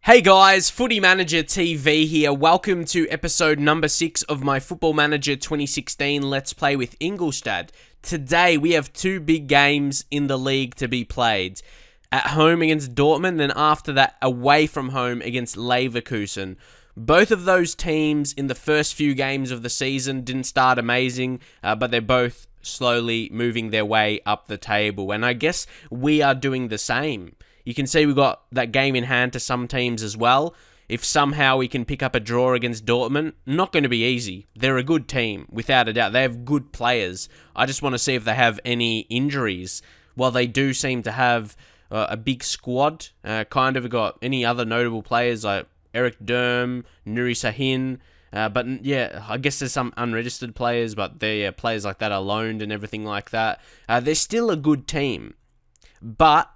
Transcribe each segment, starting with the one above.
Hey guys, Footy Manager TV here. Welcome to episode number 6 of my Football Manager 2016 Let's Play with Ingolstadt. Today we have two big games in the league to be played. At home against Dortmund and after that away from home against Leverkusen. Both of those teams in the first few games of the season didn't start amazing, but they're both slowly moving their way up the table. And I guess we are doing the same. You can see we've got that game in hand to some teams as well. If somehow we can pick up a draw against Dortmund, not going to be easy. They're a good team, without a doubt. They have good players. I just want to see if they have any injuries. While they do seem to have a big squad, kind of got any other notable players like Eric Durm, Nuri Sahin. But yeah, I guess there's some unregistered players, but players like that are loaned and everything like that. They're still a good team. But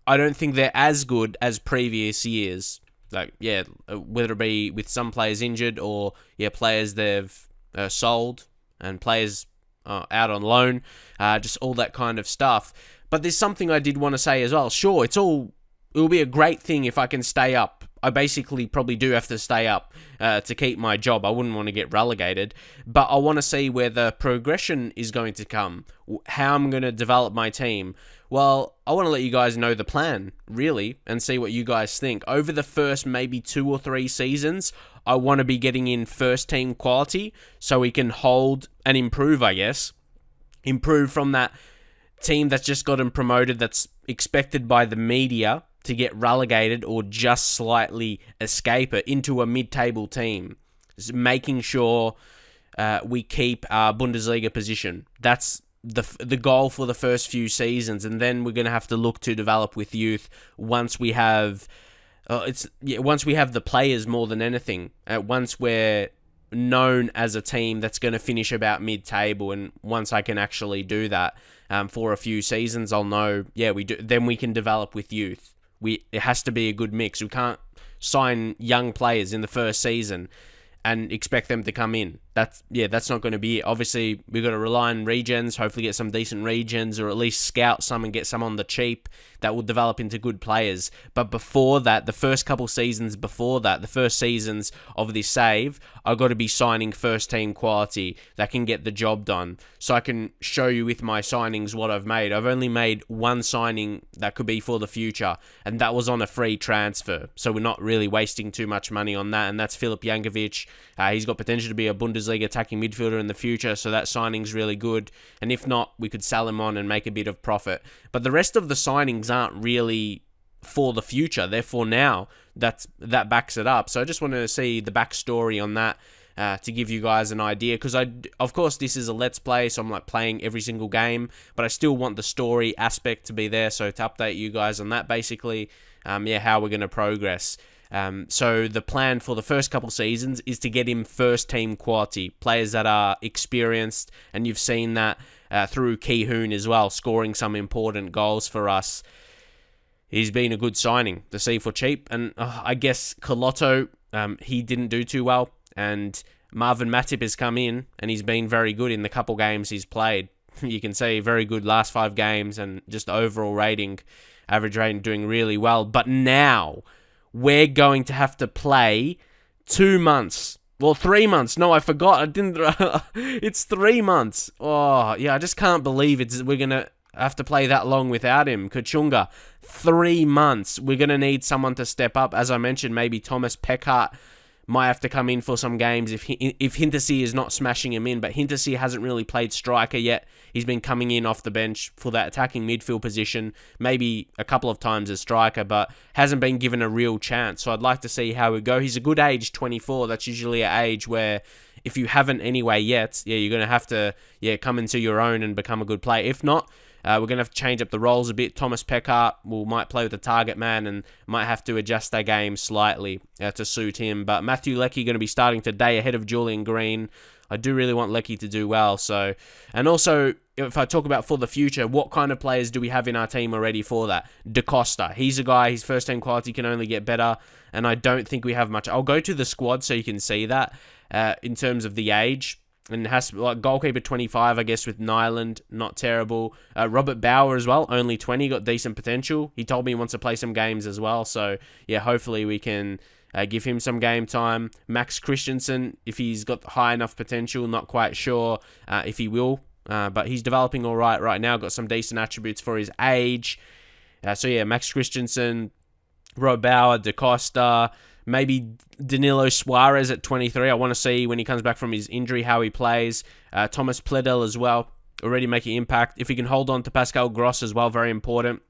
I don't think they're as good as previous years. Whether it be with some players injured or players they've sold and players out on loan, just all that kind of stuff. But there's something I did want to say as well. Sure, it will be a great thing if I can stay up. I basically probably do have to stay up to keep my job. I wouldn't want to get relegated. But I want to see where the progression is going to come. How I'm going to develop my team. Well, I want to let you guys know the plan, really, and see what you guys think. Over the first maybe 2 or 3 seasons, I want to be getting in first team quality so we can hold and improve, I guess. Improve from that team that's just gotten promoted that's expected by the media to get relegated or just slightly escape it into a mid-table team. Just making sure we keep our Bundesliga position. That's the goal for the first few seasons, and then we're going to have to look to develop with youth once we have once we have the players more than anything. Once we're known as a team that's going to finish about mid-table, and once I can actually do that for a few seasons, I'll know, we do. Then we can develop with youth. It has to be a good mix. We can't sign young players in the first season and expect them to come in. That's not going to be it. Obviously, we've got to rely on regens, hopefully get some decent regens, or at least scout some and get some on the cheap that will develop into good players. But before that, the first couple seasons before that, the first seasons of this save, I've got to be signing first team quality that can get the job done. So I can show you with my signings what I've made. I've only made one signing that could be for the future, and that was on a free transfer. So we're not really wasting too much money on that, and that's Filip Jankovic. He's got potential to be a Bundesliga attacking midfielder in the future, so that signing's really good. And if not, we could sell him on and make a bit of profit. But the rest of the signings aren't really for the future. They're for now. That backs it up. So I just wanted to see the backstory on that to give you guys an idea. Because of course, this is a Let's Play, so I'm like playing every single game. But I still want the story aspect to be there. So to update you guys on that, basically, how we're going to progress. So the plan for the first couple seasons is to get him first team quality, players that are experienced, and you've seen that through Ki-hoon as well, scoring some important goals for us. He's been a good signing to see for cheap, and I guess Colotto, he didn't do too well, and Marvin Matip has come in, and he's been very good in the couple games he's played. You can see very good last 5 games, and just overall rating, average rating, doing really well. But now we're going to have to play 2 months. Well, 3 months. No, I forgot. I didn't. It's 3 months. Oh, yeah, I just can't believe we're going to have to play that long without him. Kachunga, 3 months. We're going to need someone to step up. As I mentioned, maybe Thomas Peckart might have to come in for some games if Hintersee is not smashing him in. But Hintersee hasn't really played striker yet. He's been coming in off the bench for that attacking midfield position, maybe a couple of times as striker, but hasn't been given a real chance. So I'd like to see how we go. He's a good age, 24. That's usually an age where if you haven't anyway yet, you're going to have to come into your own and become a good player. If not, we're going to have to change up the roles a bit. Thomas Peckart might play with the target man and might have to adjust their game slightly to suit him. But Matthew Leckie going to be starting today ahead of Julian Green. I do really want Leckie to do well. So, and also, if I talk about for the future, what kind of players do we have in our team already for that? Da Costa. He's a guy, his first team quality can only get better, and I don't think we have much. I'll go to the squad so you can see that in terms of the age. And has like goalkeeper 25, I guess, with Nyland, not terrible. Robert Bauer as well, only 20, got decent potential. He told me he wants to play some games as well. So, yeah, hopefully we can give him some game time. Max Christensen, if he's got high enough potential, not quite sure if he will. But he's developing all right now, got some decent attributes for his age. So, yeah, Max Christensen, Rob Bauer, Da Costa, maybe Danilo Suarez at 23. I want to see when he comes back from his injury how he plays. Thomas Pledel as well, already making impact. If he can hold on to Pascal Gross as well, very important.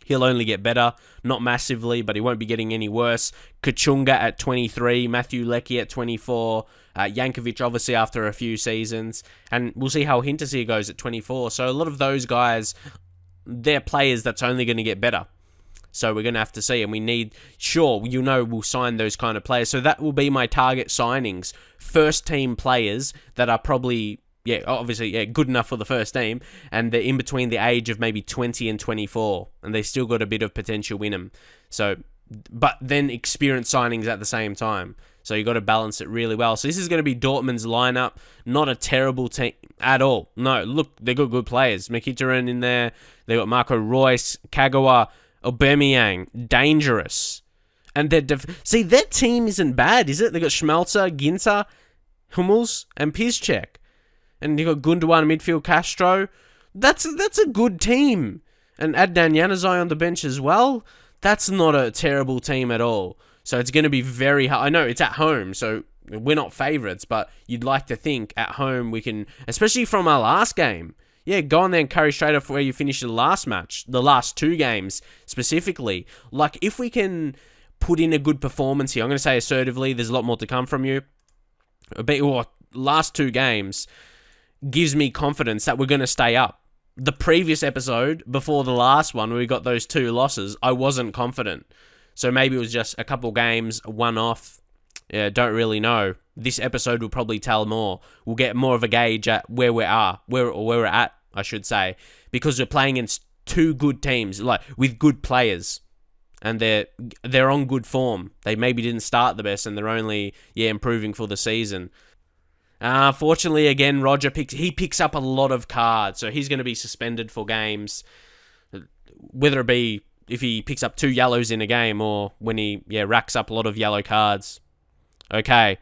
He'll only get better, not massively, but he won't be getting any worse. Kachunga at 23, Matthew Leckie at 24, Jankovic obviously after a few seasons, and we'll see how Hinterseer goes at 24. So a lot of those guys, they're players that's only going to get better. So we're going to have to see, and we need, sure, we'll sign those kind of players. So that will be my target signings. First team players that are probably, obviously, good enough for the first team, and they're in between the age of maybe 20 and 24, and they still got a bit of potential in them. So, but then experienced signings at the same time. So you got to balance it really well. So this is going to be Dortmund's lineup. Not a terrible team at all. No, look, they got good players. Mkhitaryan in there. They got Marco Reus, Kagawa, Aubameyang, dangerous. And their team isn't bad, is it? They got Schmelzer, Ginter, Hummels, and Piszczek. And you got Gundogan midfield, Castro. That's a good team. And Adnan Januzaj on the bench as well. That's not a terrible team at all. So it's going to be very hard. I know it's at home, so we're not favourites, but you'd like to think at home we can, especially from our last game. Yeah, go on there and carry straight off where you finished the last match, the last two games specifically. Like, if we can put in a good performance here, I'm going to say assertively, there's a lot more to come from you. Last two games gives me confidence that we're going to stay up. The previous episode, before the last one, where we got those two losses, I wasn't confident. So maybe it was just a couple games, one off. Yeah, don't really know. This episode will probably tell more. We'll get more of a gauge at where we are, where we're at, I should say, because we're playing against two good teams, like with good players, and they're on good form. They maybe didn't start the best, and they're only improving for the season. Fortunately, again, Roger picks up a lot of cards, so he's going to be suspended for games, whether it be if he picks up 2 yellows in a game or when he racks up a lot of yellow cards. Okay.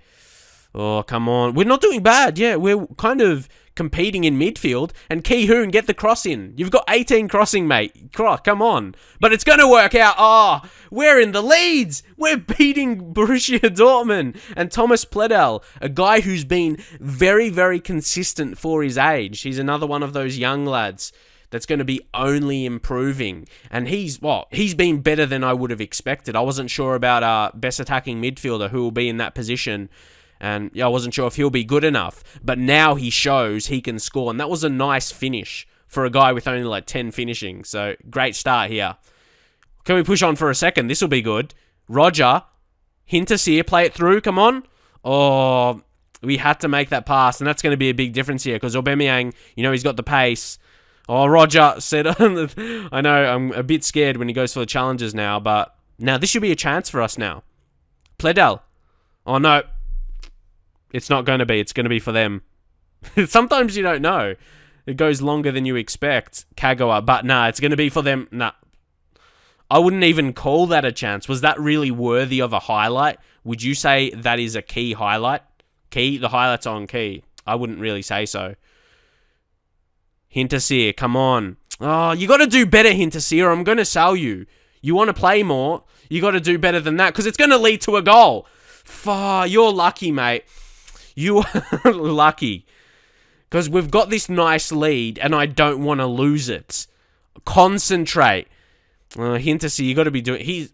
Oh, come on. We're not doing bad. Yeah, we're kind of competing in midfield. And Ki-Hoon, get the cross in. You've got 18 crossing, mate. Come on. But it's going to work out. Oh, we're in the leads. We're beating Borussia Dortmund. And Thomas Pledel, a guy who's been very, very consistent for his age. He's another one of those young lads that's going to be only improving. And he's been better than I would have expected. I wasn't sure about our best attacking midfielder who will be in that position. And I wasn't sure if he'll be good enough. But now he shows he can score. And that was a nice finish for a guy with only like 10 finishing. So great start here. Can we push on for a second? This will be good. Roger, Hinterseer, play it through. Come on. Oh, we had to make that pass. And that's going to be a big difference here. Because Aubameyang, he's got the pace. Oh, Roger said, I know, I'm a bit scared when he goes for the challenges now, but now this should be a chance for us now. Pledel. Oh, no. It's not going to be. It's going to be for them. Sometimes you don't know. It goes longer than you expect. Kagawa, but nah, it's going to be for them. Nah. I wouldn't even call that a chance. Was that really worthy of a highlight? Would you say that is a key highlight? The highlight's on key. I wouldn't really say so. Hinterseer, come on. Oh, you got to do better, Hinterseer, or I'm going to sell you. You want to play more? You got to do better than that, because it's going to lead to a goal. You're lucky, mate. You are lucky. Because we've got this nice lead, and I don't want to lose it. Concentrate. Hinterseer, you got to be doing...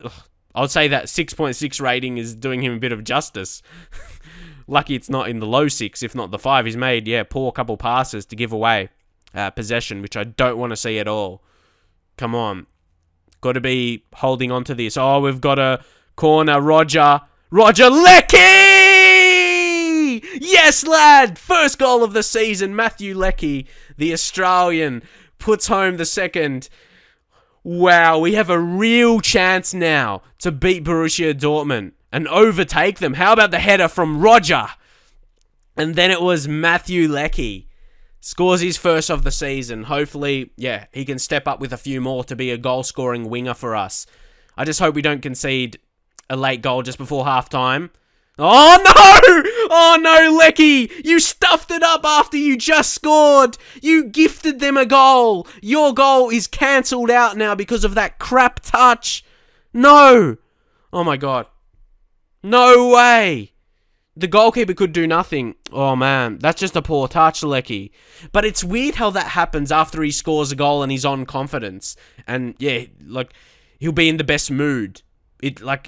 I would say that 6.6 rating is doing him a bit of justice. Lucky it's not in the low 6, if not the 5. He's made, poor couple passes to give away possession, which I don't want to see at all. Come on. Got to be holding on to this. Oh, we've got a corner. Roger Leckie! Yes, lad! First goal of the season. Matthew Leckie, the Australian, puts home the second. Wow, we have a real chance now to beat Borussia Dortmund and overtake them. How about the header from Roger? And then it was Matthew Leckie. Scores his first of the season. Hopefully, he can step up with a few more to be a goal-scoring winger for us. I just hope we don't concede a late goal just before halftime. Oh, no! Oh, no, Leckie! You stuffed it up after you just scored! You gifted them a goal! Your goal is cancelled out now because of that crap touch! No! Oh, my God. No way! The goalkeeper could do nothing. Oh, man. That's just a poor touch, Leckie. But it's weird how that happens after he scores a goal and he's on confidence. And, he'll be in the best mood.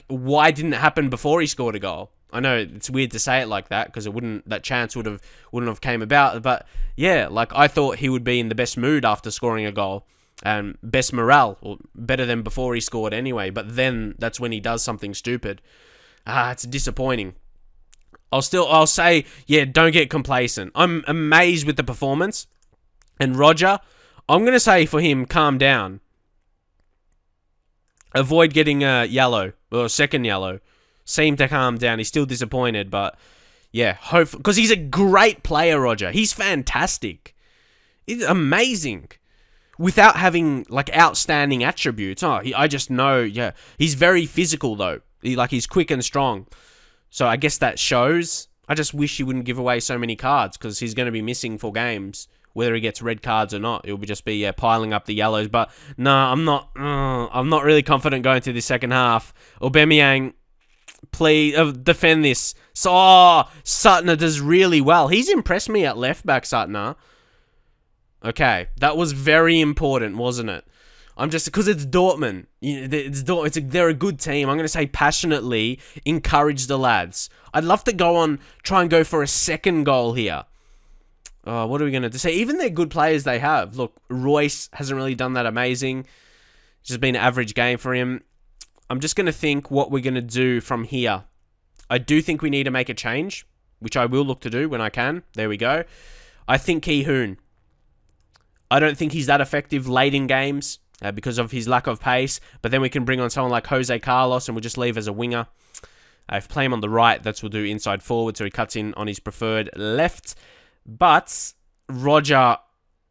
Why didn't it happen before he scored a goal? I know it's weird to say it like that because that chance wouldn't have came about. But I thought he would be in the best mood after scoring a goal and best morale, or better than before he scored anyway. But then that's when he does something stupid. It's disappointing. I'll say, don't get complacent. I'm amazed with the performance. And Roger, I'm going to say for him, calm down. Avoid getting a yellow or a second yellow. Seem to calm down. He's still disappointed, but hopefully, because he's a great player, Roger. He's fantastic. He's amazing. Without having outstanding attributes. I just know, he's very physical though. He's quick and strong. So I guess that shows. I just wish he wouldn't give away so many cards because he's going to be missing for games. Whether he gets red cards or not, it'll just be piling up the yellows. But no, I'm not really confident going to the second half. Aubameyang, please defend this. So Suttner does really well. He's impressed me at left back, Suttner. Okay, that was very important, wasn't it? I'm just because it's Dortmund. They're a good team. I'm going to say passionately encourage the lads. I'd love to try and go for a second goal here. What are we going to say? Even they're good players they have. Look, Royce hasn't really done that amazing. It's just been an average game for him. I'm just going to think what we're going to do from here. I do think we need to make a change, which I will look to do when I can. There we go. I think Ki-Hoon. I don't think he's that effective late in games because of his lack of pace. But then we can bring on someone like Jose Carlos and we'll just leave as a winger. If play him on the right, that's what we'll do inside forward. So he cuts in on his preferred left. But Roger,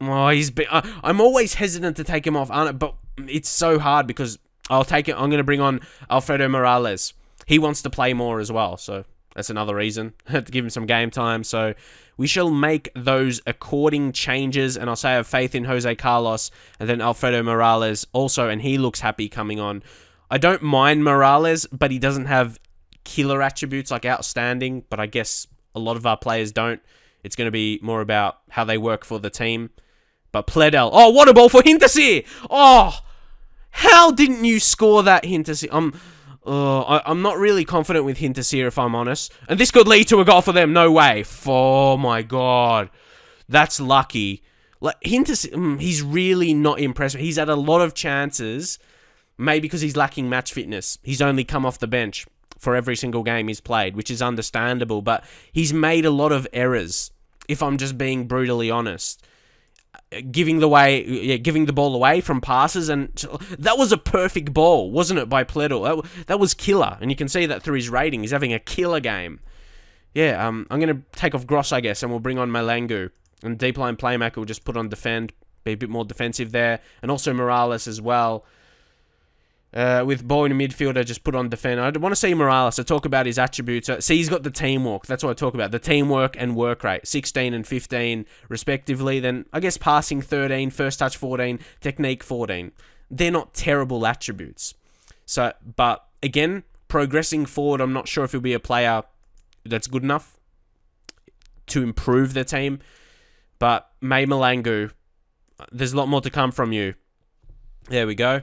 I'm always hesitant to take him off, but it's so hard because I'll take it. I'm going to bring on Alfredo Morales. He wants to play more as well, so that's another reason to give him some game time. So we shall make those according changes, and I'll say I have faith in Jose Carlos and then Alfredo Morales also, and he looks happy coming on. I don't mind Morales, but he doesn't have killer attributes like outstanding, but I guess a lot of our players don't. It's going to be more about how they work for the team. But Pledel. Oh, what a ball for Hintersee. Oh, how didn't you score that, Hintersee? I'm not really confident with Hintersee, if I'm honest. And this could lead to a goal for them. No way. Oh, my God. That's lucky. Hintersee, he's really not impressive. He's had a lot of chances. Maybe because he's lacking match fitness. He's only come off the bench for every single game he's played, which is understandable. But he's made a lot of errors, if I'm just being brutally honest. Giving the ball away from passes, and that was a perfect ball, wasn't it, by Pledel? That was killer, and you can see that through his rating. He's having a killer game. I'm going to take off Gross, I guess, and we'll bring on Malangu. And deep line playmaker will just put on defend, be a bit more defensive there, and also Morales as well. With ball in the midfielder, just put on defend. I want to see Morales. I talk about his attributes. See, he's got the teamwork. That's what I talk about. The teamwork and work rate. 16 and 15, respectively. Then, I guess, passing 13, first touch 14, technique 14. They're not terrible attributes. So, but, again, progressing forward, I'm not sure if he'll be a player that's good enough to improve the team. But, May Malangu, there's a lot more to come from you. There we go.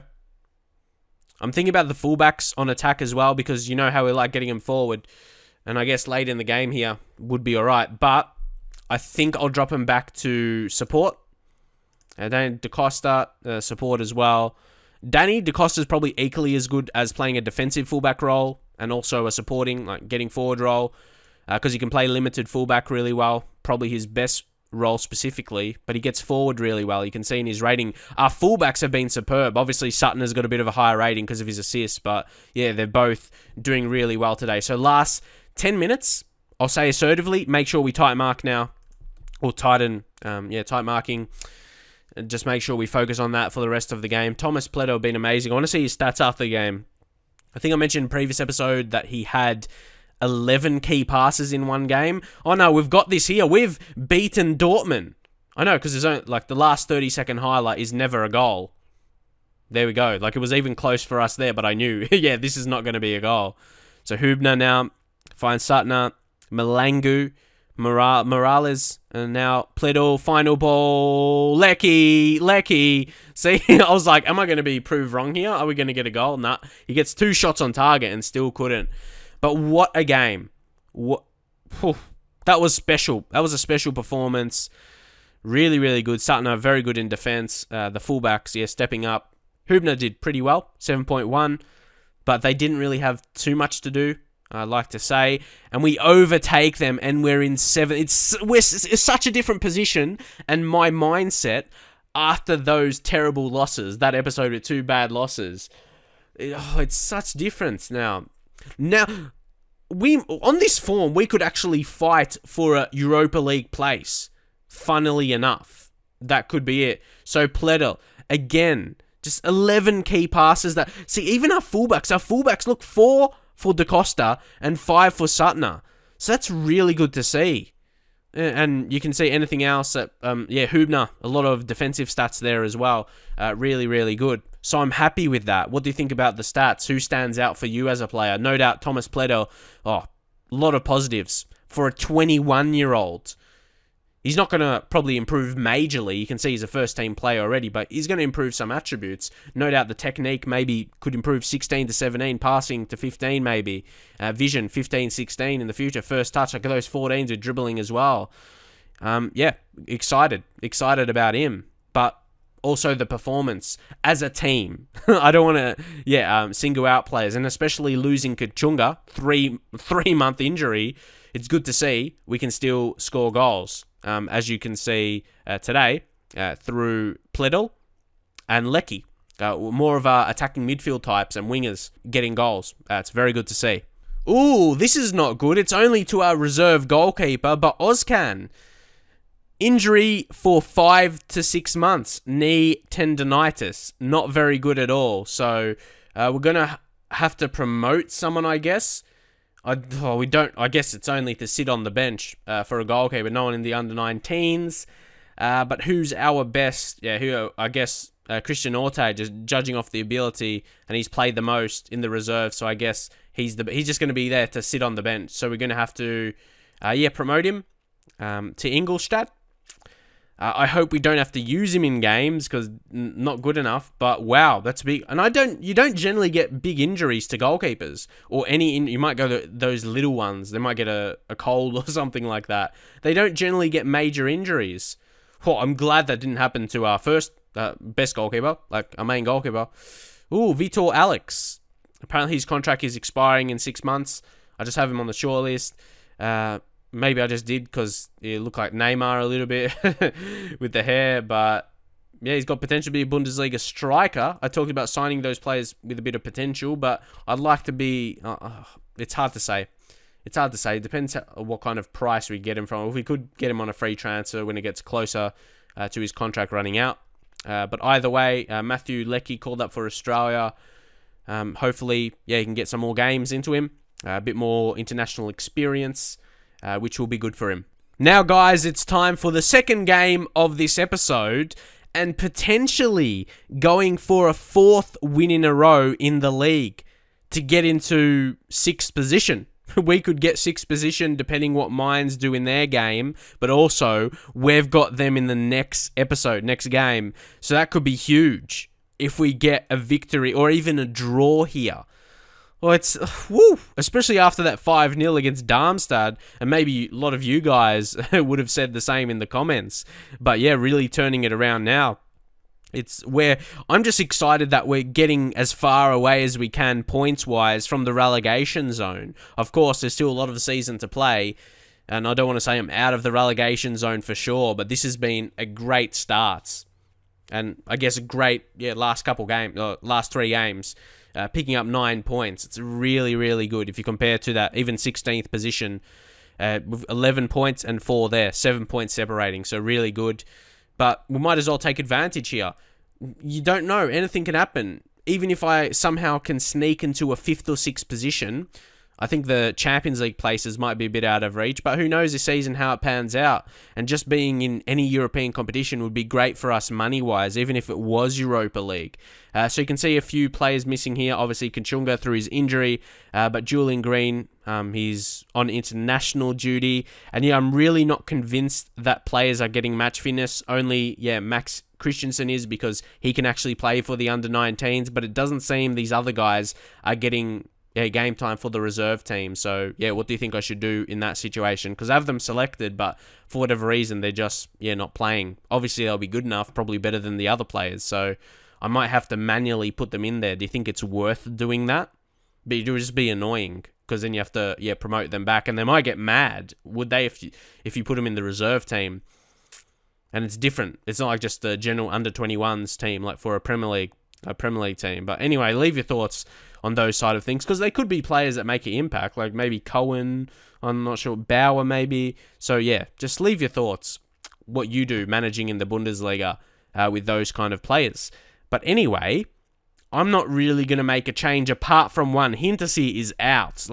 I'm thinking about the fullbacks on attack as well, because you know how we like getting them forward. And I guess late in the game here would be alright. But I think I'll drop him back to support. And then DaCosta, support as well. Danny DaCosta is probably equally as good as playing a defensive fullback role and also a supporting, like getting forward role. Because he can play limited fullback really well. Probably his best role specifically, but he gets forward really well. You can see in his rating, our fullbacks have been superb. Obviously, Sutton has got a bit of a higher rating because of his assists, but yeah, they're both doing really well today. So last 10 minutes I'll say assertively, make sure we tight mark now. Or tighten, tight marking. And just make sure we focus on that for the rest of the game. Thomas Pleto been amazing. I want to see his stats after the game. I think I mentioned in the previous episode that he had 11 key passes in one game. Oh no, we've got this here. We've beaten Dortmund. I know, because there's only, the last 30-second highlight is never a goal. There we go. It was even close for us there, but I knew, yeah, this is not going to be a goal. So Hubner now finds Suttner, Malangu, Morales, and now Pledo, final ball, Lecky. See, I was like, am I going to be proved wrong here? Are we going to get a goal? Nah, he gets 2 shots on target and still couldn't. But what a game. That was special. That was a special performance. Really, really good. Suttner, very good in defense. The fullbacks, stepping up. Hubner did pretty well, 7.1, but they didn't really have too much to do, I like to say, and we overtake them, and we're in 7. It's such a different position, and my mindset after those terrible losses, that episode with 2 bad losses, it's such difference now. Now, on this form, we could actually fight for a Europa League place. Funnily enough, that could be it. So Pledel, again, just 11 key passes. See, even our fullbacks look 4 for Da Costa and 5 for Suttner. So that's really good to see. And you can see anything else. Hubner, a lot of defensive stats there as well. Really, really good. So I'm happy with that. What do you think about the stats? Who stands out for you as a player? No doubt Thomas Pledel. A lot of positives for a 21-year-old. He's not going to probably improve majorly. You can see he's a first-team player already, but he's going to improve some attributes. No doubt the technique maybe could improve 16 to 17, passing to 15 maybe. Vision, 15, 16 in the future. First touch, like those 14s with dribbling as well. Excited about him. But also the performance as a team. I don't want to single out players, and especially losing Kachunga, three-month injury. It's good to see we can still score goals. As you can see today, through Pledel and Lecky. More of our attacking midfield types and wingers getting goals. It's very good to see. Ooh, this is not good. It's only to our reserve goalkeeper, but Ozcan. Injury for 5 to 6 months. Knee tendonitis. Not very good at all. So we're going to have to promote someone, I guess. I guess it's only to sit on the bench for a goalkeeper. No one in the under-19s. But who's our best? I guess Christian Orte, just judging off the ability, and he's played the most in the reserve. So I guess he's just going to be there to sit on the bench. So we're going to have to, promote him to Ingolstadt. I hope we don't have to use him in games because not good enough. But wow, that's big. And you don't generally get big injuries to goalkeepers or you might go to those little ones. They might get a cold or something like that. They don't generally get major injuries. I'm glad that didn't happen to our first best goalkeeper, like our main goalkeeper. Ooh, Vitor Alex. Apparently his contract is expiring in 6 months. I just have him on the shortlist. Maybe I just did because he looked like Neymar a little bit with the hair. But yeah, he's got potential to be a Bundesliga striker. I talked about signing those players with a bit of potential, but I'd like to be... it's hard to say. It depends what kind of price we get him from. If we could get him on a free transfer when it gets closer to his contract running out. But either way, Matthew Leckie called up for Australia. Hopefully, he can get some more games into him. A bit more international experience. Which will be good for him. Now, guys, it's time for the second game of this episode and potentially going for a 4th win in a row in the league to get into 6th position. We could get 6th position depending what Mines do in their game, but also we've got them in the next game. So that could be huge if we get a victory or even a draw here. Well, it's, especially after that 5-0 against Darmstadt, and maybe a lot of you guys would have said the same in the comments. But yeah, really turning it around now. It's where I'm just excited that we're getting as far away as we can points-wise from the relegation zone. Of course, there's still a lot of the season to play, and I don't want to say I'm out of the relegation zone for sure, but this has been a great start. And I guess a great, last 3 games. Picking up 9 points. It's really, really good if you compare to that even 16th position with 11 points and 4 there, 7 points separating, so really good. But we might as well take advantage here. You don't know, anything can happen. Even if I somehow can sneak into a 5th or 6th position, I think the Champions League places might be a bit out of reach, but who knows this season how it pans out. And just being in any European competition would be great for us money-wise, even if it was Europa League. So you can see a few players missing here. Obviously, Kachunga through his injury, but Julian Green, he's on international duty. And yeah, I'm really not convinced that players are getting match fitness. Only, Max Christensen is, because he can actually play for the under-19s, but it doesn't seem these other guys are getting game time for the reserve team. So, what do you think I should do in that situation? Because I have them selected, but for whatever reason, they're just, not playing. Obviously, they'll be good enough, probably better than the other players. So, I might have to manually put them in there. Do you think it's worth doing that? But it would just be annoying, because then you have to, promote them back, and they might get mad, would they, if you put them in the reserve team? And it's different. It's not like just the general under-21s team, like for a Premier League team. But anyway, leave your thoughts on those side of things, because they could be players that make an impact, like maybe Cohen, I'm not sure, Bauer maybe. So just leave your thoughts, what you do managing in the Bundesliga with those kind of players. But anyway, I'm not really going to make a change apart from one. Hintersee is out.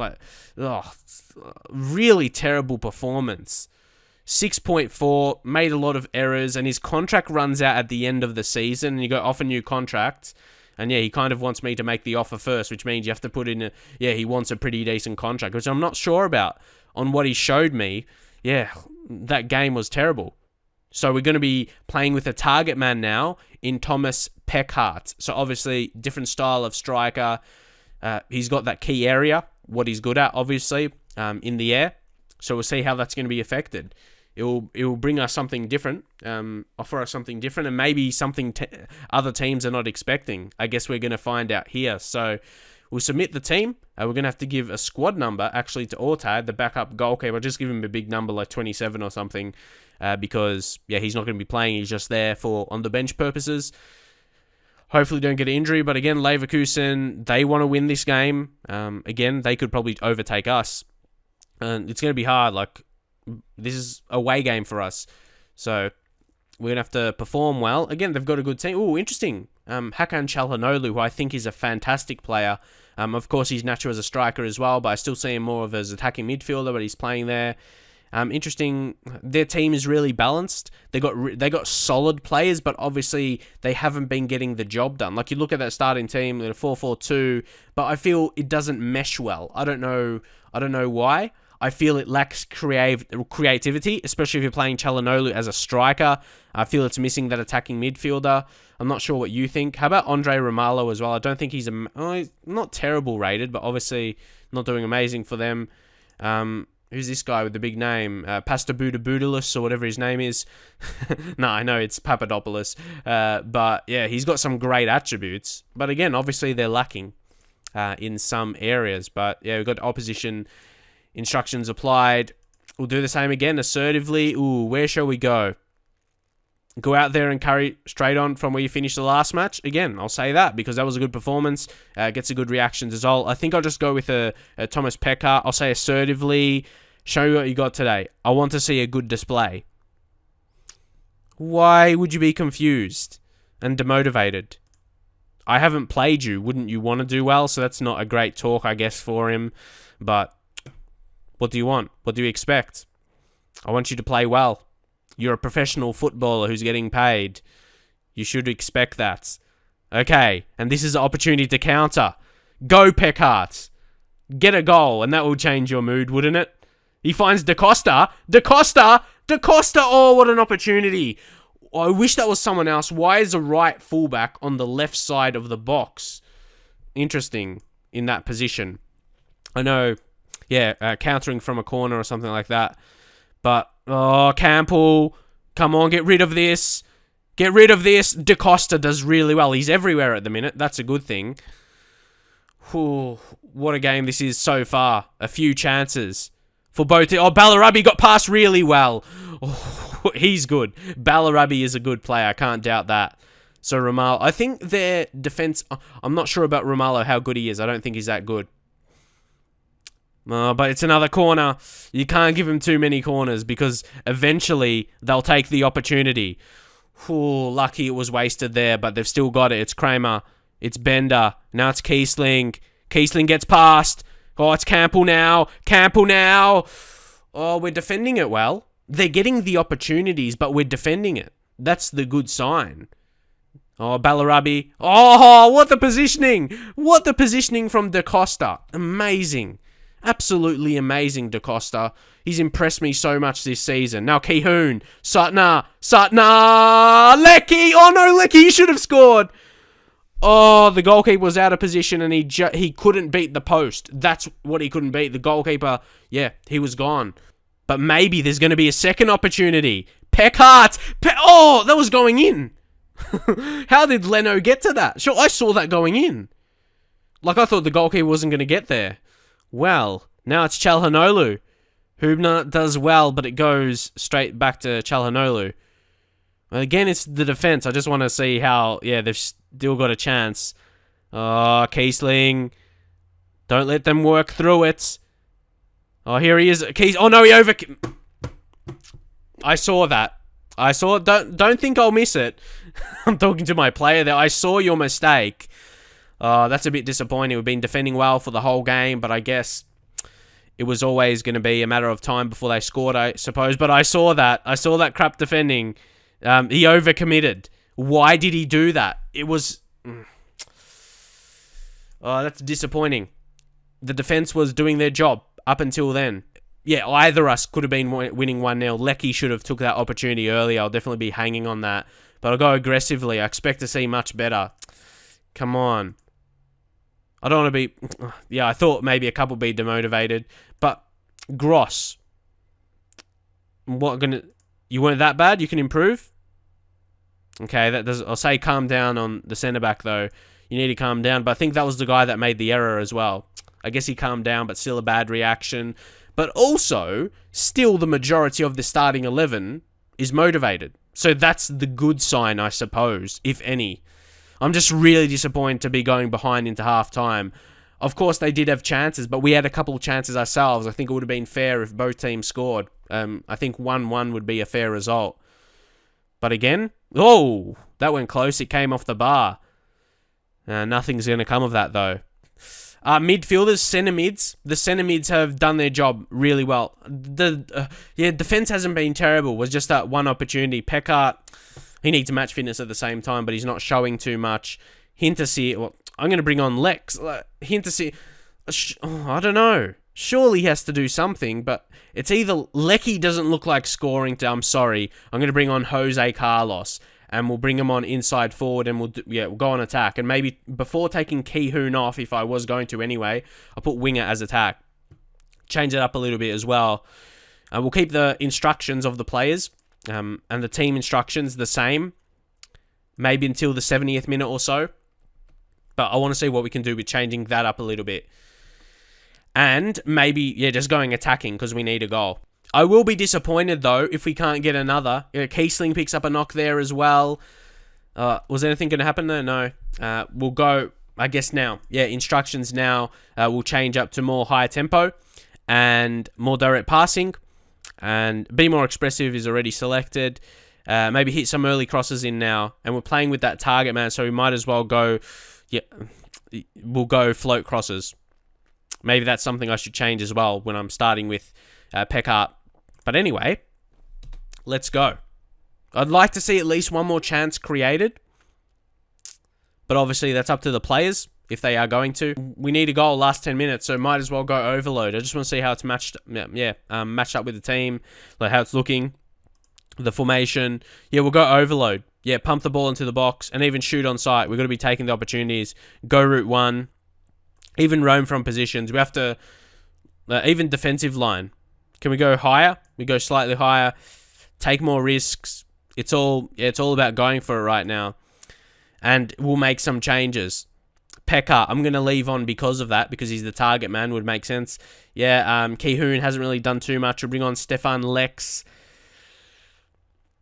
Really terrible performance. 6.4, made a lot of errors, and his contract runs out at the end of the season, and you go off a new contract. And he kind of wants me to make the offer first, which means you have to put in he wants a pretty decent contract, which I'm not sure about. On what he showed me, that game was terrible. So we're going to be playing with a target man now in Thomas Peckhardt. So obviously, different style of striker. He's got that key area, what he's good at, obviously, in the air. So we'll see how that's going to be affected. It will bring us something different, offer us something different, and maybe something other teams are not expecting. I guess we're going to find out here. So we'll submit the team. We're going to have to give a squad number, actually, to Ortad, the backup goalkeeper. Just give him a big number, like 27 or something, because, he's not going to be playing. He's just there for on-the-bench purposes. Hopefully don't get an injury, but again, Leverkusen, they want to win this game. Again, they could probably overtake us. And it's going to be hard, this is a away game for us. So we're going to have to perform well. Again, they've got a good team. Oh, interesting. Hakan Çalhanoğlu, who I think is a fantastic player. Of course, he's natural as a striker as well, but I still see him more of as attacking midfielder, but he's playing there. Interesting. Their team is really balanced. They got solid players, but obviously they haven't been getting the job done. Like, you look at that starting team, they're 4-4-2, but I feel it doesn't mesh well. I don't know why. I feel it lacks creativity, especially if you're playing Çalhanoğlu as a striker. I feel it's missing that attacking midfielder. I'm not sure what you think. How about Andre Romalo as well? I don't think he's not terrible rated, but obviously not doing amazing for them. Who's this guy with the big name? Pasta Budabudalus, or whatever his name is. No, I know it's Papadopoulos. But he's got some great attributes. But again, obviously they're lacking in some areas. But we've got opposition instructions applied. We'll do the same again, assertively. Ooh, where shall we go? Go out there and carry straight on from where you finished the last match? Again, I'll say that because that was a good performance. Gets a good reactions as well. I think I'll just go with a Thomas Peckhardt. I'll say assertively, show me what you got today. I want to see a good display. Why would you be confused and demotivated? I haven't played you. Wouldn't you want to do well? So that's not a great talk, I guess, for him. But what do you want? What do you expect? I want you to play well. You're a professional footballer who's getting paid. You should expect that. Okay, and this is an opportunity to counter. Go, Peckhardt. Get a goal, and that will change your mood, wouldn't it? He finds Da Costa. Da Costa! Da Costa! Oh, what an opportunity. I wish that was someone else. Why is a right fullback on the left side of the box? Interesting in that position. I know, countering from a corner or something like that. But, Campbell, come on, get rid of this. Get rid of this. Da Costa does really well. He's everywhere at the minute. That's a good thing. Whew, what a game this is so far. A few chances for both. Oh, Bellarabi got past really well. Oh, he's good. Bellarabi is a good player. I can't doubt that. So, Romalo, I think their defense, I'm not sure about Romalo, how good he is. I don't think he's that good. But it's another corner. You can't give him too many corners because eventually they'll take the opportunity. Ooh, lucky it was wasted there, but they've still got it. It's Kramer. It's Bender. Now it's Kiesling. Kiesling gets past. Oh, it's Campbell now. Campbell now. Oh, we're defending it well. They're getting the opportunities, but we're defending it. That's the good sign. Oh, Bellarabi. Oh, what the positioning. What the positioning from Da Costa. Amazing. Absolutely amazing, Da Costa. He's impressed me so much this season. Now Kehoon. Sutner. Leckie. Oh no, Leckie should have scored. Oh, the goalkeeper was out of position and he couldn't beat the post. That's what he couldn't beat. The goalkeeper, yeah, he was gone. But maybe there's going to be a second opportunity. Peckhart. Oh, that was going in. How did Leno get to that? Sure, I saw that going in. Like, I thought the goalkeeper wasn't going to get there. Well, now it's Çalhanoğlu. Hübner does well, but it goes straight back to Çalhanoğlu. Well, again, it's the defense. I just want to see how, yeah, they've still got a chance. Oh, Kiesling. Don't let them work through it. Oh, here he is. Oh, no, I saw that. I saw it. Don't think I'll miss it. I'm talking to my player there. I saw your mistake. That's a bit disappointing. We've been defending well for the whole game, but I guess it was always going to be a matter of time before they scored, I suppose. But I saw that. I saw that crap defending. He overcommitted. Why did he do that? It was... Oh, that's disappointing. The defense was doing their job up until then. Yeah, either us could have been winning 1-0. Leckie should have took that opportunity earlier. I'll definitely be hanging on that. But I'll go aggressively. I expect to see much better. Come on. I don't want to be... Yeah, I thought maybe a couple be demotivated. But Gross. You weren't that bad? You can improve? Okay, that does... I'll say calm down on the centre-back, though. You need to calm down. But I think that was the guy that made the error as well. I guess he calmed down, but still a bad reaction. But also, still the majority of the starting 11 is motivated. So that's the good sign, I suppose, if any. I'm just really disappointed to be going behind into half-time. Of course, they did have chances, but we had a couple of chances ourselves. I think it would have been fair if both teams scored. I think 1-1 would be a fair result. But again, oh, that went close. It came off the bar. Nothing's going to come of that, though. Midfielders, centre mids. The centre mids have done their job really well. Defense hasn't been terrible. It was just that one opportunity. Peckhart, he needs match fitness at the same time, but he's not showing too much. Hintersee, well, I'm going to bring on Lex. Hintersee, I don't know. Surely he has to do something, but it's either Leckie doesn't look like scoring. I'm sorry. I'm going to bring on Jose Carlos. And we'll bring him on inside forward and we'll go on attack. And maybe before taking Kehoon off, if I was going to anyway, I'll put winger as attack. Change it up a little bit as well. We'll keep the instructions of the players and the team instructions the same. Maybe until the 70th minute or so. But I want to see what we can do with changing that up a little bit. And maybe, yeah, just going attacking because we need a goal. I will be disappointed, though, if we can't get another. Kiesling picks up a knock there as well. Was anything going to happen there? No. We'll go, I guess, now. Yeah, instructions now will change up to more higher tempo and more direct passing. And be more expressive is already selected. Maybe hit some early crosses in now. And we're playing with that target man, so we might as well go... Yeah, we'll go float crosses. Maybe that's something I should change as well when I'm starting with Peckhart. But anyway, let's go. I'd like to see at least one more chance created. But obviously, that's up to the players, if they are going to. We need a goal last 10 minutes, so might as well go overload. I just want to see how it's matched up with the team, like how it's looking, the formation. Yeah, we'll go overload. Yeah, pump the ball into the box, and even shoot on sight. We've got to be taking the opportunities. Go route one. Even roam from positions. We have to... even defensive line. Can we go higher? We go slightly higher. Take more risks. It's all about going for it right now. And we'll make some changes. Pekka, I'm going to leave on because of that, because he's the target man, would make sense. Yeah, Kehoon hasn't really done too much. We'll bring on Stefan Lex.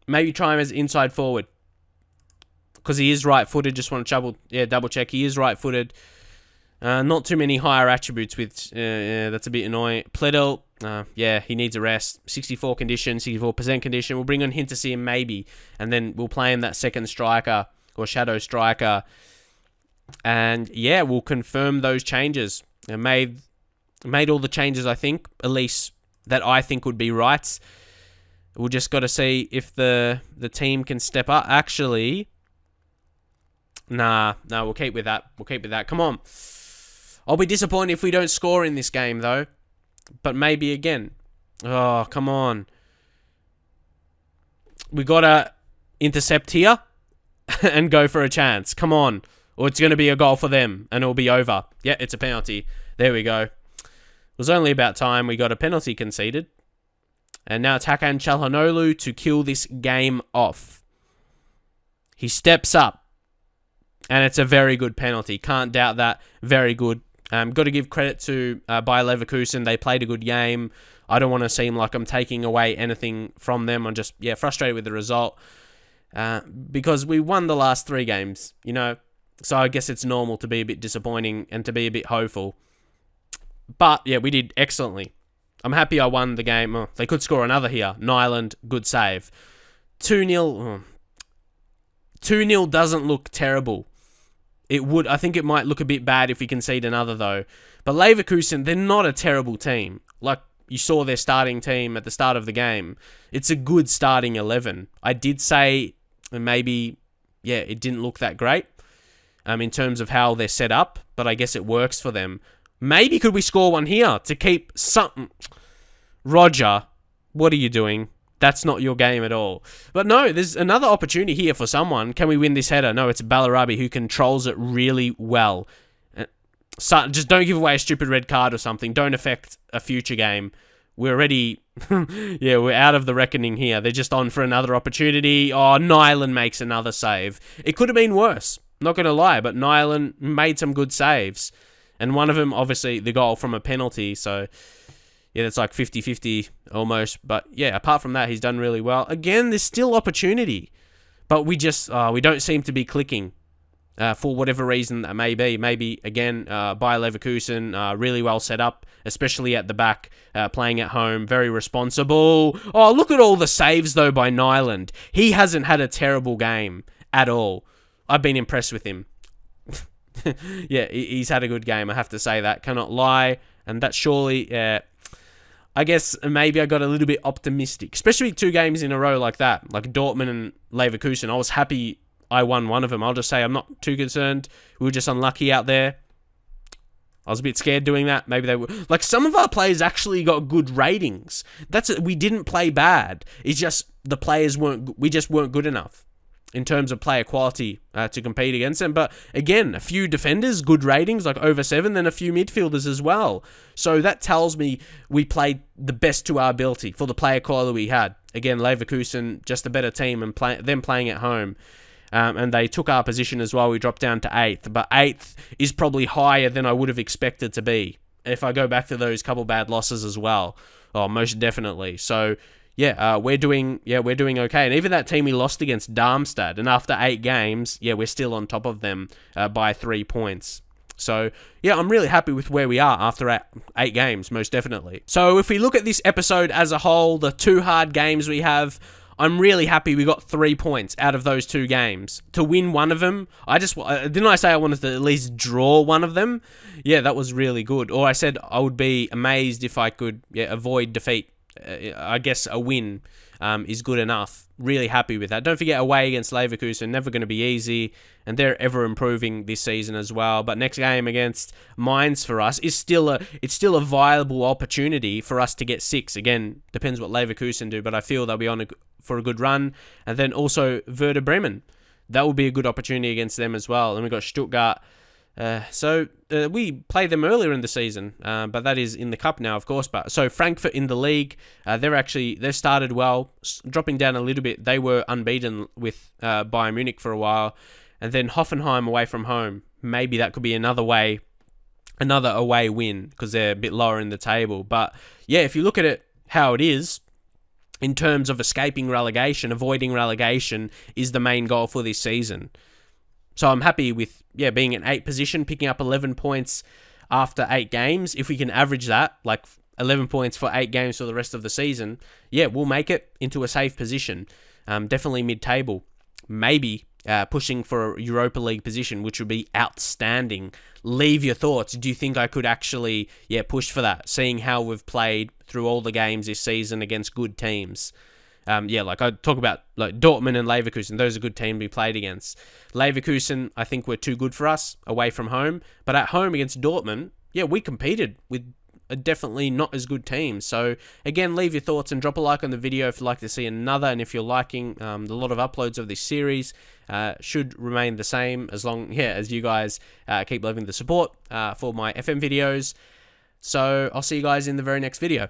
Maybe try him as inside forward. Because he is right-footed. Just want to double check. He is right-footed. Not too many higher attributes, which that's a bit annoying. Pledel, he needs a rest. 64 condition, 64% condition. We'll bring on Hintersey maybe, and then we'll play in that second striker or shadow striker. And yeah, we'll confirm those changes. I made all the changes, I think, at least that I think would be right. We'll just got to see if the team can step up. Actually, we'll keep with that. Come on. I'll be disappointed if we don't score in this game, though. But maybe again. Oh, come on. We got to intercept here and go for a chance. Come on. Or it's going to be a goal for them and it'll be over. Yeah, it's a penalty. There we go. It was only about time we got a penalty conceded. And now it's Hakan Çalhanoğlu to kill this game off. He steps up. And it's a very good penalty. Can't doubt that. Very good. Got to give credit to Bayer Leverkusen. They played a good game. I don't want to seem like I'm taking away anything from them. I'm just, frustrated with the result. Because we won the last 3 games, So I guess it's normal to be a bit disappointing and to be a bit hopeful. But, we did excellently. I'm happy I won the game. Oh, they could score another here. Nyland, good save. 2-0. 2-0 doesn't look terrible. I think it might look a bit bad if we concede another, though. But Leverkusen, they're not a terrible team. Like, you saw their starting team at the start of the game. It's a good starting 11. I did say maybe, it didn't look that great in terms of how they're set up, but I guess it works for them. Maybe could we score one here to keep something? Roger, what are you doing? That's not your game at all. But no, there's another opportunity here for someone. Can we win this header? No, it's Balarabi who controls it really well. So just don't give away a stupid red card or something. Don't affect a future game. We're already... we're out of the reckoning here. They're just on for another opportunity. Oh, Nyland makes another save. It could have been worse. Not going to lie, but Nyland made some good saves. And one of them, obviously, the goal from a penalty. So... that's like 50-50 almost. But apart from that, he's done really well. Again, there's still opportunity. But we just, we don't seem to be clicking for whatever reason that may be. Maybe, again, Bayer Leverkusen, really well set up, especially at the back, playing at home, very responsible. Oh, look at all the saves, though, by Nyland. He hasn't had a terrible game at all. I've been impressed with him. He's had a good game, I have to say that. Cannot lie. And that's surely... I guess maybe I got a little bit optimistic, especially 2 games in a row like that, like Dortmund and Leverkusen. I was happy I won one of them. I'll just say I'm not too concerned. We were just unlucky out there. I was a bit scared doing that. Maybe they were... Like, some of our players actually got good ratings. We didn't play bad. It's just the players we just weren't good enough in terms of player quality to compete against them. But again, a few defenders, good ratings, like over 7, then a few midfielders as well. So that tells me we played the best to our ability for the player quality we had. Again, Leverkusen, just a better team and them playing at home. And they took our position as well. We dropped down to 8th. But 8th is probably higher than I would have expected to be. If I go back to those couple bad losses as well. Oh, most definitely. So... we're doing okay. And even that team we lost against, Darmstadt, and after 8 games, we're still on top of them by 3 points. So, I'm really happy with where we are after 8 games, most definitely. So, if we look at this episode as a whole, the 2 hard games we have, I'm really happy we got 3 points out of those 2 games. To win one of them, didn't I say I wanted to at least draw one of them? Yeah, that was really good. Or I said I would be amazed if I could avoid defeat. I guess a win is good enough. Really happy with that. Don't forget, away against Leverkusen, never going to be easy, and they're ever improving this season as well. But next game against Mainz for us is still a viable opportunity for us to get 6. Again, depends what Leverkusen do, but I feel they'll be on for a good run. And then also Werder Bremen, that will be a good opportunity against them as well. And we've got Stuttgart. So we played them earlier in the season, but that is in the cup now, of course. But so Frankfurt in the league, they've started well, dropping down a little bit. They were unbeaten with Bayern Munich for a while, and then Hoffenheim away from home. Maybe that could be another away win because they're a bit lower in the table. But if you look at it how it is, in terms of escaping relegation, avoiding relegation is the main goal for this season. So I'm happy with, being in 8th position, picking up 11 points after 8 games. If we can average that, like 11 points for 8 games for the rest of the season, we'll make it into a safe position. Definitely mid-table. Maybe pushing for a Europa League position, which would be outstanding. Leave your thoughts. Do you think I could actually, push for that, seeing how we've played through all the games this season against good teams? Like I talk about like Dortmund and Leverkusen. Those are good teams we played against. Leverkusen, I think, were too good for us away from home. But at home against Dortmund, we competed with a definitely not as good team. So again, leave your thoughts and drop a like on the video if you'd like to see another. And if you're liking the lot of uploads of this series, should remain the same as long as you guys keep leaving the support for my FM videos. So I'll see you guys in the very next video.